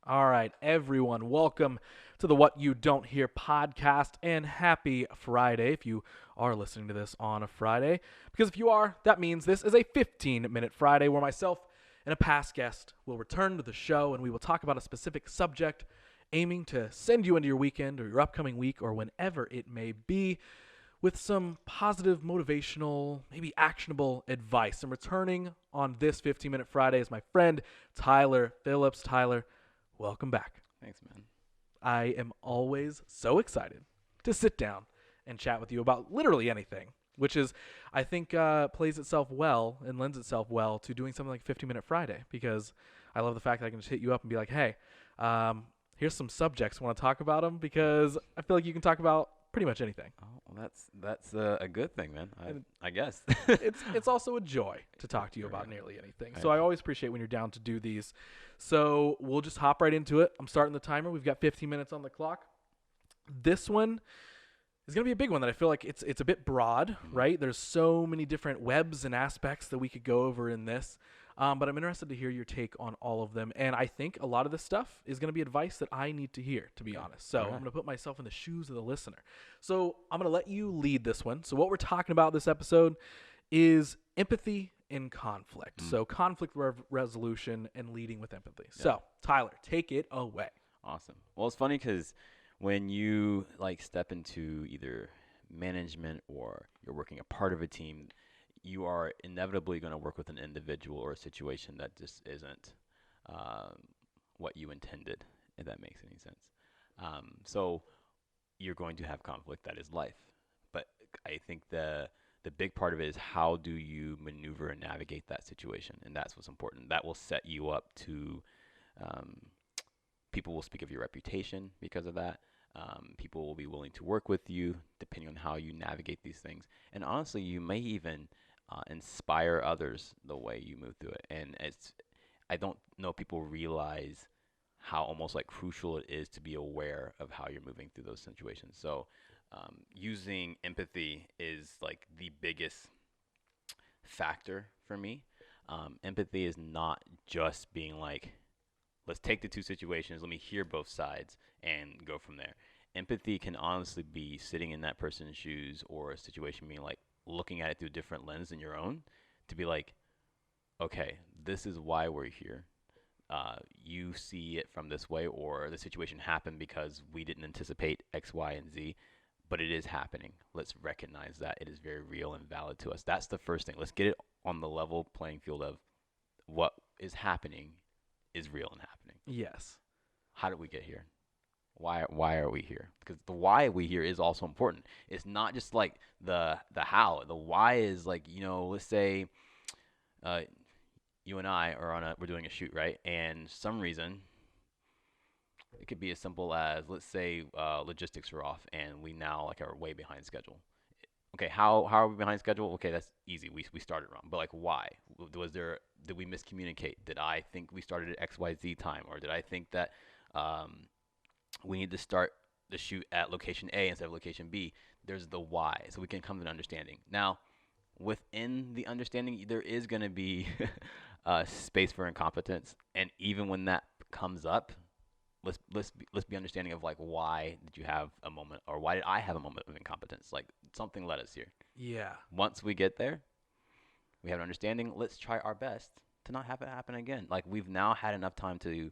All right, everyone, welcome to the What You Don't Hear podcast, and happy Friday if you are listening to this on a Friday. Because if you are, that means this is a 15-minute Friday where myself and a past guest will return to the show and we will talk about a specific subject, aiming to send you into your weekend or your upcoming week or whenever it may be with some positive, motivational, maybe actionable advice. And returning on this 15-minute Friday is my friend Tyler Phillips. Tyler, welcome back. Thanks, man. I am always so excited to sit down and chat with you about literally anything, which is, I think, plays itself well and lends itself well to doing something like 15-minute Friday, because I love the fact that I can just hit you up and be like, hey, here's some subjects. Want to talk about them? Because I feel like you can talk about pretty much anything. Oh, well, that's a good thing, man. I guess. It's also a joy to talk to you about nearly anything. So I always appreciate when you're down to do these. So we'll just hop right into it. I'm starting the timer. We've got 15 minutes on the clock. This one is going to be a big one that I feel like it's a bit broad, right? There's so many different webs and aspects that we could go over in this. But I'm interested to hear your take on all of them. And I think a lot of this stuff is going to be advice that I need to hear, to be honest. So I'm going to put myself in the shoes of the listener. So I'm going to let you lead this one. So what we're talking about this episode is empathy in conflict. So conflict resolution and leading with empathy. Yeah. So Tyler, take it away. Awesome. Well, it's funny because when you step into either management or you're working a part of a team, you are inevitably going to work with an individual or a situation that just isn't what you intended, if that makes any sense. So you're going to have conflict. That is life. But I think the big part of it is how do you maneuver and navigate that situation, and that's what's important. That will set you up to people will speak of your reputation because of that. People will be willing to work with you depending on how you navigate these things. And honestly, you may even inspire others the way you move through it. And I don't know if people realize how almost crucial it is to be aware of how you're moving through those situations. So using empathy is the biggest factor for me. Empathy is not just being let's take the two situations, let me hear both sides and go from there. Empathy can honestly be sitting in that person's shoes or a situation being looking at it through a different lens than your own, to be okay, this is why we're here. You see it from this way, or the situation happened because we didn't anticipate X, Y, and Z, but it is happening. Let's recognize that it is very real and valid to us. That's the first thing. Let's get it on the level playing field of what is happening is real and happening. Yes. How did we get here? Why are we here? Because the why we here is also important. It's not just the how. The why is let's say you and I are we're doing a shoot, right? And some reason it could be as simple as, let's say logistics are off and we now are way behind schedule. Okay, how are we behind schedule? Okay, that's easy. We started wrong. But why? Did we miscommunicate? Did I think we started at XYZ time, or did I think that we need to start the shoot at location A instead of location B? There's the why, so we can come to an understanding. Now, within the understanding, there is going to be space for incompetence, and even when that comes up, let's be understanding of why did you have a moment, or why did I have a moment of incompetence? Something led us here. Yeah. Once we get there, we have an understanding. Let's try our best to not have it happen again. We've now had enough time to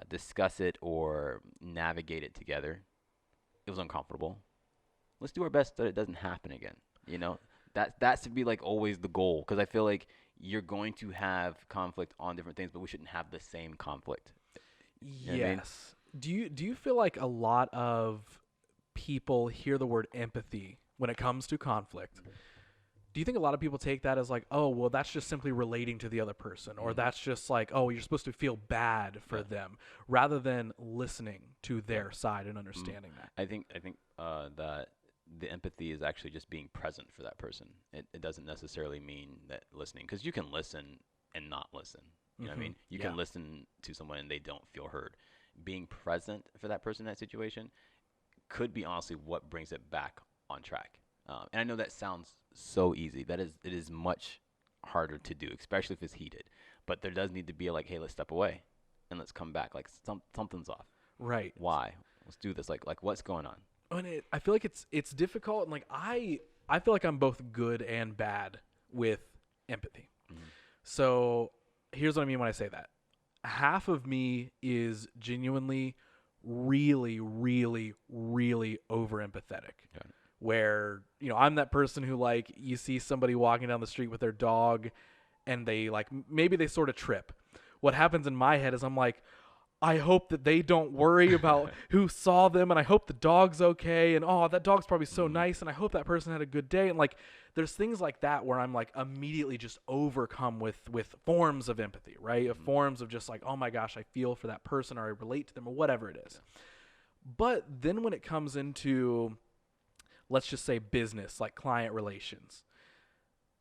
discuss it or navigate it together. It was uncomfortable. Let's do our best that it doesn't happen again. That should be always the goal, because I feel you're going to have conflict on different things, but we shouldn't have the same conflict. Yes. You know what I mean? Do you feel like a lot of people hear the word empathy when it comes to conflict? Do you think a lot of people take that as oh, well, that's just simply relating to the other person, or that's just oh, you're supposed to feel bad for them, rather than listening to their side and understanding that? I think that the empathy is actually just being present for that person. It doesn't necessarily mean that listening, because you can listen and not listen. You know what I mean? You can listen to someone and they don't feel heard. Being present for that person in that situation could be honestly what brings it back on track. And I know that sounds so easy. It is much harder to do, especially if it's heated. But there does need to be hey, let's step away and let's come back. Like something's off. Right. Why? Let's do this. Like what's going on? And I feel like it's difficult, and like I feel like I'm both good and bad with empathy. Mm-hmm. So here's what I mean when I say that. Half of me is genuinely really, really, really over empathetic. Okay. Where, I'm that person who, like, you see somebody walking down the street with their dog and they, like, maybe they sort of trip. What happens in my head is I'm like, I hope that they don't worry about who saw them, and I hope the dog's okay, and oh, that dog's probably so nice, and I hope that person had a good day. And like, there's things like that where I'm like immediately just overcome with forms of empathy, right? Of forms of just like, oh my gosh, I feel for that person, or I relate to them, or whatever it is. But then when it comes into, let's just say, business, like client relations,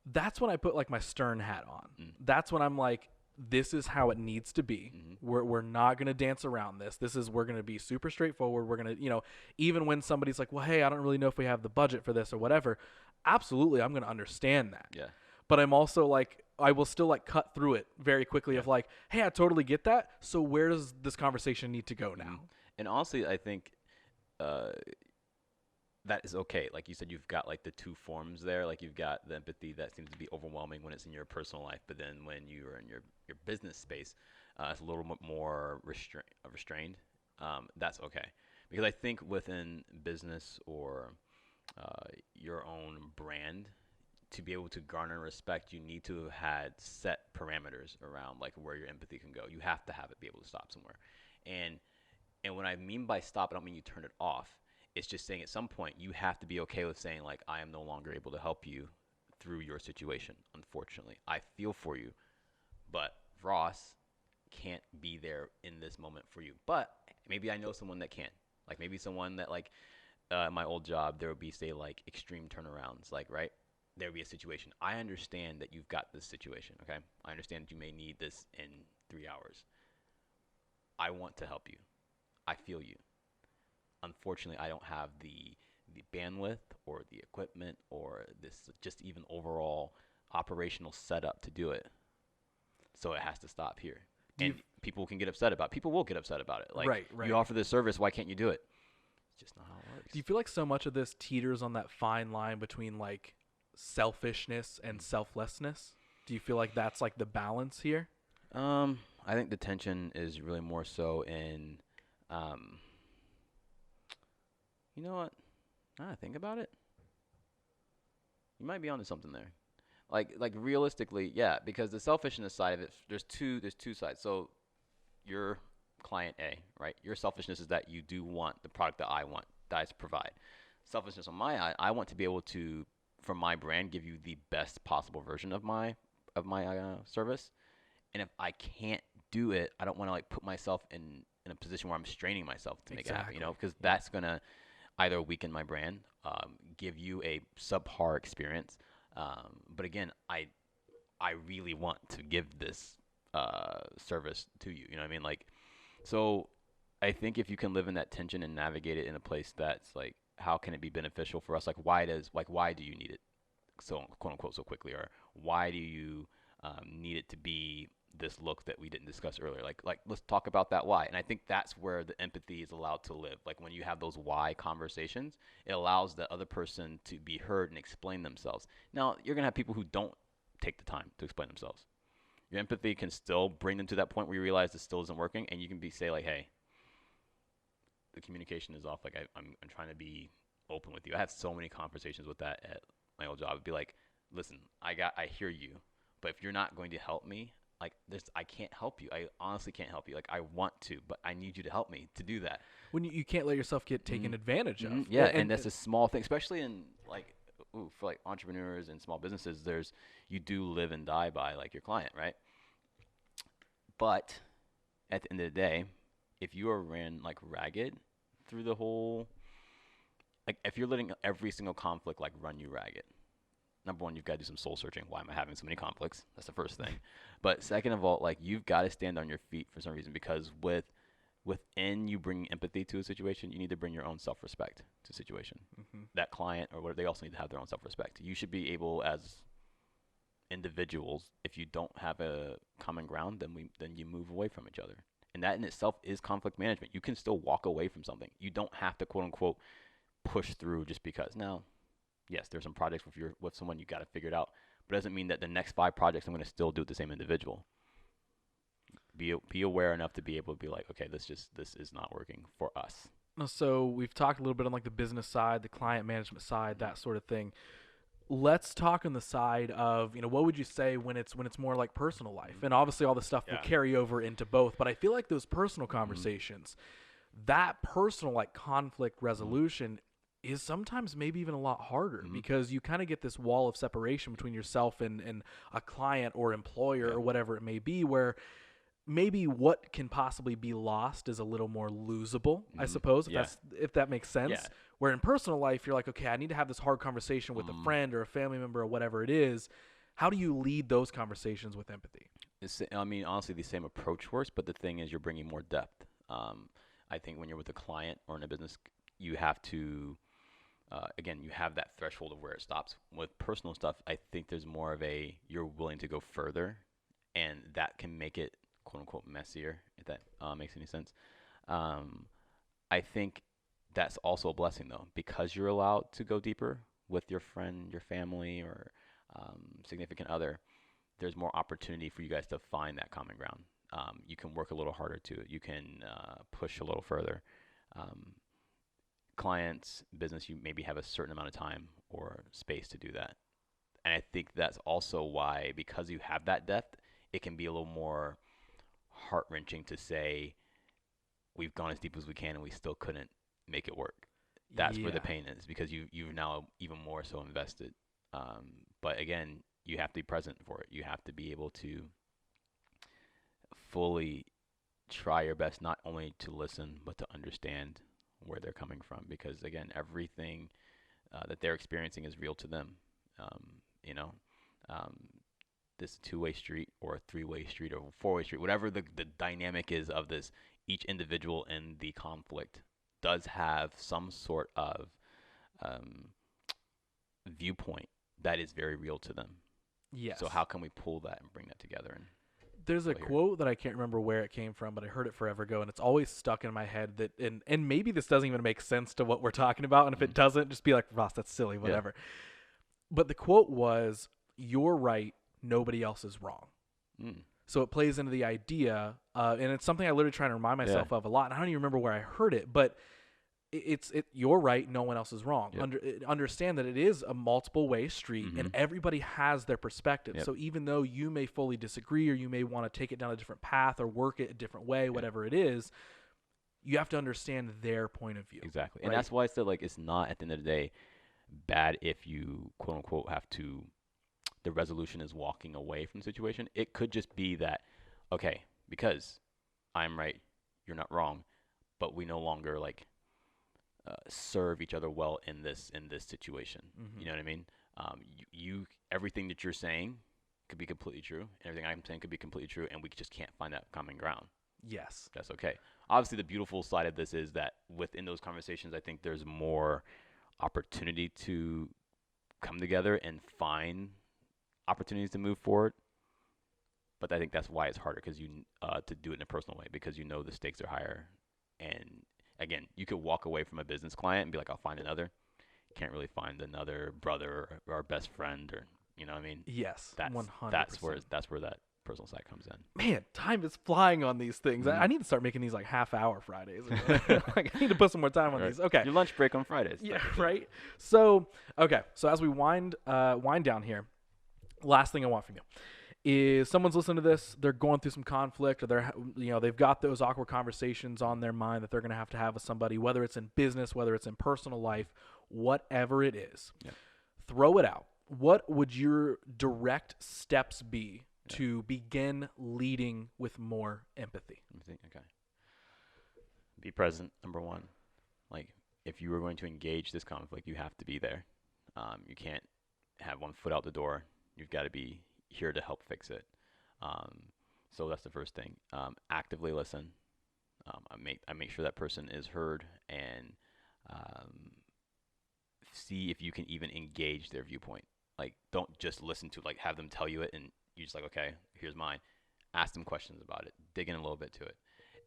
that's when I put like my stern hat on. That's when I'm like, this is how it needs to be. We're not going to dance around this. We're going to be super straightforward. We're going to, even when somebody's like, well, hey, I don't really know if we have the budget for this or whatever. Absolutely. I'm going to understand that. Yeah. But I'm also like, I will still like cut through it very quickly of like, hey, I totally get that. So where does this conversation need to go now? And honestly, I think, that is okay. Like you said, you've got like the two forms there. Like you've got the empathy that seems to be overwhelming when it's in your personal life, but then when you are in your business space, it's a little bit more restrained. That's okay, because I think within business or your own brand, to be able to garner respect, you need to have had set parameters around like where your empathy can go. You have to have it be able to stop somewhere, and what I mean by stop, I don't mean you turn it off. It's just saying at some point you have to be okay with saying like, I am no longer able to help you through your situation. Unfortunately, I feel for you, but Ross can't be there in this moment for you. But maybe I know someone that can. Like maybe someone that like my old job, there would be say like extreme turnarounds. Like right, there would be a situation. I understand that you've got this situation. Okay, I understand that you may need this in 3 hours. I want to help you. I feel you. Unfortunately, I don't have the bandwidth or the equipment or this just even overall operational setup to do it. So it has to stop here. And people can get upset about it. People will get upset about it. Like, right. You offer this service, why can't you do it? It's just not how it works. Do you feel like so much of this teeters on that fine line between like selfishness and selflessness? Do you feel like that's like the balance here? I think the tension is really more so in you know what? Now I think about it, you might be onto something there. Like realistically, yeah, because the selfishness side of it, there's two sides. So your client A, right? Your selfishness is that you do want the product that I want, that I provide. Selfishness on my eye, I want to be able to, from my brand, give you the best possible version of my service. And if I can't do it, I don't want to like put myself in a position where I'm straining myself to make it happen. Because that's gonna either weaken my brand, give you a subpar experience. But again, I really want to give this service to you. You know what I mean? Like, so I think if you can live in that tension and navigate it in a place that's like, how can it be beneficial for us? Like, why do you need it so quote unquote so quickly, or why do you need it to be this look that we didn't discuss earlier? Like let's talk about that why. And I think that's where the empathy is allowed to live. Like when you have those why conversations, it allows the other person to be heard and explain themselves. Now you're gonna have people who don't take the time to explain themselves. Your empathy can still bring them to that point where you realize this still isn't working, and you can say like, hey, the communication is off. Like I'm trying to be open with you. I had so many conversations with that at my old job. It'd be like, listen, I hear you, but if you're not going to help me, like this, I can't help you. I honestly can't help you. Like I want to, but I need you to help me to do that. When you can't let yourself get taken advantage of. Yeah, and that's a small thing, especially in like for like entrepreneurs and small businesses. You do live and die by like your client, right? But at the end of the day, if you are ran like ragged through the whole, like if you're letting every single conflict like run you ragged, number one, you've got to do some soul searching. Why am I having so many conflicts? That's the first thing. But second of all, like you've got to stand on your feet for some reason, because within you bringing empathy to a situation, you need to bring your own self-respect to a situation. That client or whatever, they also need to have their own self-respect. You should be able, as individuals, if you don't have a common ground, then you move away from each other. And that in itself is conflict management. You can still walk away from something. You don't have to, quote unquote, push through just because. Now, yes, there's some projects with someone you got to figure it out, but it doesn't mean that the next 5 projects I'm going to still do with the same individual. Be aware enough to be able to be like, okay, this is not working for us. So we've talked a little bit on like the business side, the client management side, that sort of thing. Let's talk on the side of, what would you say when it's more like personal life? And obviously all the stuff will carry over into both, but I feel like those personal conversations, that personal like conflict resolution is sometimes maybe even a lot harder because you kind of get this wall of separation between yourself and a client or employer or whatever it may be, where maybe what can possibly be lost is a little more losable, I suppose, if that makes sense. Yeah. Where in personal life, you're like, okay, I need to have this hard conversation with a friend or a family member or whatever it is. How do you lead those conversations with empathy? Honestly, the same approach works, but the thing is you're bringing more depth. I think when you're with a client or in a business, you have to, again, you have that threshold of where it stops. With personal stuff, I think there's more of you're willing to go further, and that can make it, quote unquote, messier, if that makes any sense. I think that's also a blessing, though, because you're allowed to go deeper with your friend, your family, or significant other. There's more opportunity for you guys to find that common ground. You can work a little harder to it. You can push a little further. Clients, business, you maybe have a certain amount of time or space to do that. And I think that's also why, because you have that depth, it can be a little more heart-wrenching to say, we've gone as deep as we can and we still couldn't make it work. That's where the pain is, because you've now even more so invested. But again, you have to be present for it. You have to be able to fully try your best, not only to listen, but to understand where they're coming from. Because again, everything that they're experiencing is real to them. This 2-way street or a 3-way street or a 4-way street, whatever the dynamic is of this, each individual in the conflict does have some sort of viewpoint that is very real to them. Yes. So how can we pull that and bring that together? And there's a quote that I can't remember where it came from, but I heard it forever ago, and it's always stuck in my head that, and maybe this doesn't even make sense to what we're talking about, and if it doesn't, just be like, Ross, that's silly, whatever. Yeah. But the quote was, "You're right, nobody else is wrong." So it plays into the idea, and it's something I literally try to remind myself of a lot, and I don't even remember where I heard it, but you're right, no one else is wrong. Yep. Understand that it is a multiple way street, and everybody has their perspective. Yep. So even though you may fully disagree, or you may want to take it down a different path or work it a different way, whatever it is, you have to understand their point of view. Exactly. Right? And that's why I said, like, it's not, at the end of the day, bad if you, quote unquote, have to, the resolution is walking away from the situation. It could just be that, okay, because I'm right, you're not wrong, but we no longer, like, serve each other well in this situation. You know what I mean? You everything that you're saying could be completely true, and everything I'm saying could be completely true, and we just can't find that common ground. Yes, that's okay. Obviously, the beautiful side of this is that within those conversations, I think there's more opportunity to come together and find opportunities to move forward. But I think that's why it's harder, because you to do it in a personal way, because you know the stakes are higher. And again, you could walk away from a business client and be like, I'll find another. You can't really find another brother or best friend, or, you know what I mean? Yes, 100%. That's where that personal side comes in. Man, time is flying on these things. I need to start making these like half-hour Fridays. Like, I need to put some more time on these. Okay. Your lunch break on Fridays. Yeah, right? So as we wind down here, last thing I want from you is, someone's listening to this, they're going through some conflict, or they've got those awkward conversations on their mind that they're going to have with somebody, whether it's in business, whether it's in personal life, whatever it is. Yeah. Throw it out. What would your direct steps be to begin leading with more empathy? Okay. Be present, number one. Like, if you are going to engage this conflict, you have to be there. You can't have one foot out the door. You've got to be here to help fix it. So that's the first thing. Actively listen. I make sure that person is heard, and see if you can even engage their viewpoint. Like, don't just listen to, like, have them tell you it and you're just like, okay, here's mine. Ask them questions about it. Dig in a little bit to it.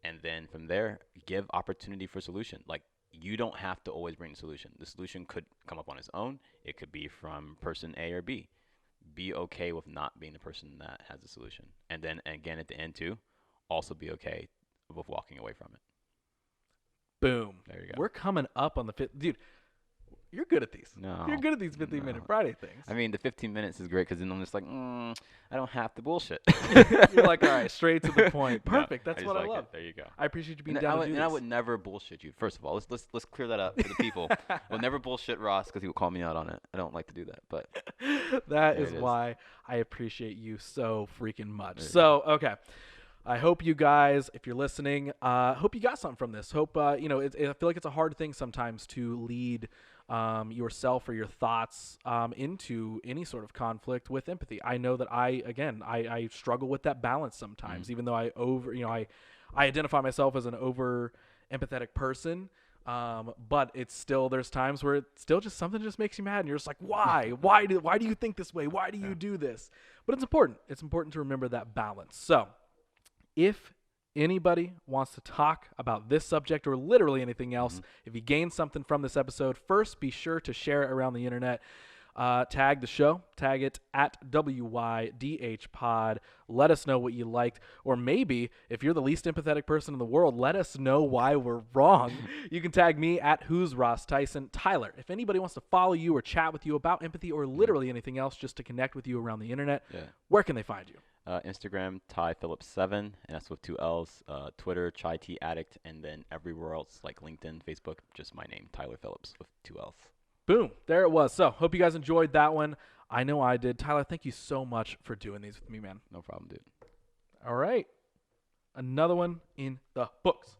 And then from there, give opportunity for solution. Like, you don't have to always bring the solution. The solution could come up on its own. It could be from person A or B. Be okay with not being the person that has the solution. And then again at the end too, also be okay with walking away from it. Boom. There you go. We're coming up on the fifth. Dude, you're good at these. No. You're good at these 15-minute Friday things. I mean, the 15 minutes is great because then I'm just like, I don't have to bullshit. You're like, all right, straight to the point. Perfect. No, That's what I love. There you go. I appreciate you being And down to do and this. I would never bullshit you. First of all, let's clear that up for the people. We'll never bullshit Ross because he will call me out on it. I don't like to do that, but that is why I appreciate you so freaking much. So, okay. I hope you guys, if you're listening, hope you got something from this. Hope, I feel like it's a hard thing sometimes to lead yourself or your thoughts into any sort of conflict with empathy. I know that I struggle with that balance sometimes, even though I identify myself as an over empathetic person. But it's still, there's times where it still just something just makes you mad and you're just like, why do you think this way? Why do you do this? But it's important to remember that balance. So if anybody wants to talk about this subject or literally anything else, if you gain something from this episode, first be sure to share it around the internet. Tag the show, tag it at WYDH Pod. Let us know what you liked. Or maybe, if you're the least empathetic person in the world, let us know why we're wrong. You can tag me at Who's Ross Tyson. Tyler, if anybody wants to follow you or chat with you about empathy or literally anything else just to connect with you around the internet, where can they find you? Instagram, Phillips7, and that's with 2 L's. Twitter, Chai Tea Addict, and then everywhere else like LinkedIn, Facebook, just my name, Tyler Phillips with 2 L's. Boom. There it was. So hope you guys enjoyed that one. I know I did. Tyler, thank you so much for doing these with me, man. No problem, dude. All right. Another one in the books.